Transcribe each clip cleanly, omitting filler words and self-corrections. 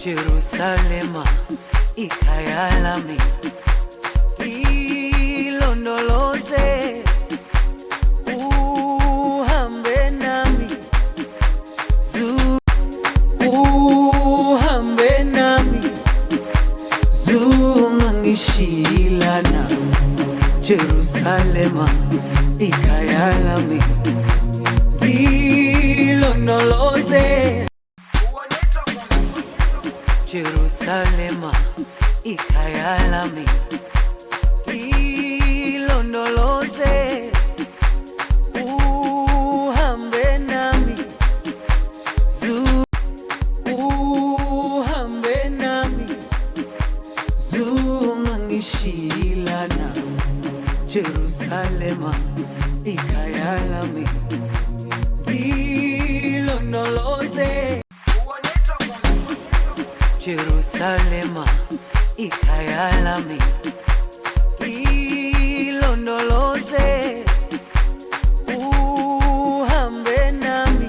Jerusalema ikhaya lami, ilondoloze uhambe nami, uhambe nami, zungangishilana. Jerusalema ikhaya lami, ilondoloze. Jerusalema ikhaya lami, ilondoloze uhambe nami, uhambe nami, zungangishilana. Jerusalema ikhaya lami, ilondoloze. Jerusalema ikhaya lami, ilondoloze uhambe nami,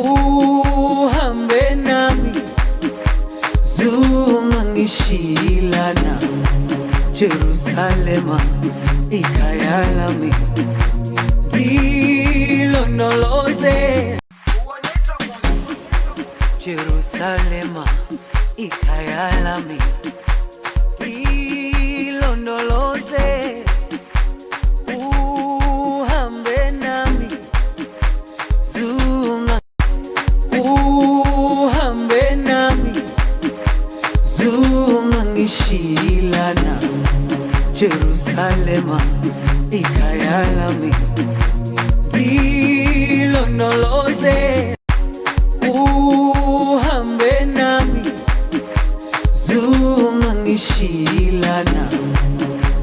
uhambe nami, zungangishilana. Jerusalema ikhaya lami, ilondoloze. Jerusalema ikhaya lami, ilondoloze uhambe nami, uhambe nami, zungangishilana. Jerusalema ikhaya lami, ilondoloze uhambe nami, zungangishilana.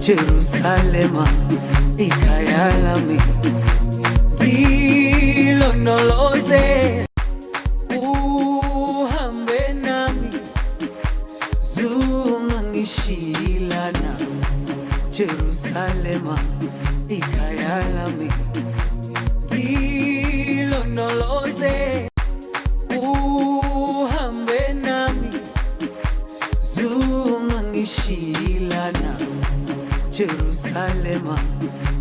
Jerusalema ikhaya lami, ilondoloze uhambe nami, zungangishilana. Jerusalema ikhaya lami, ilondoloze uhambe nami, zungangishilana. Jerusalema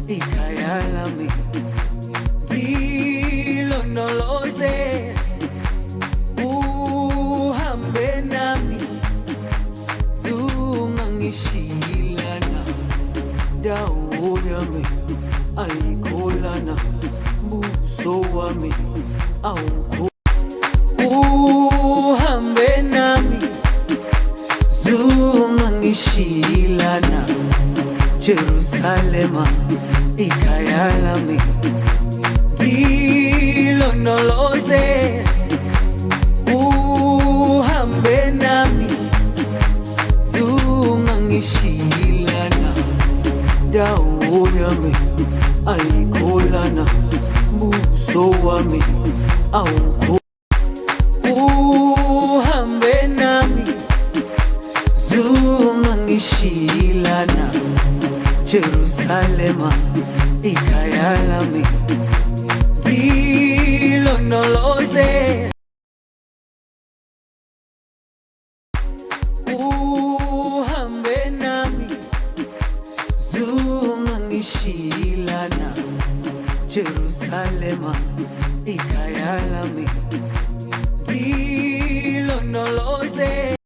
ikhaya lami, ilondoloze uhambe nami, zungangishilana. Dawo yami ayikholana, buso wami awukho. Uhambe nami, zungangishilana. Jerusalema ikhaya lami, ilondoloze uhambe nami, zungangishilana. Dawo yami ayikholana, buso wami awukho. Uhambe nami, zungangishilana. Jerusalema ikhaya lami, ilondoloze uhambe nami, zungangishilana. Jerusalema ikhaya lami.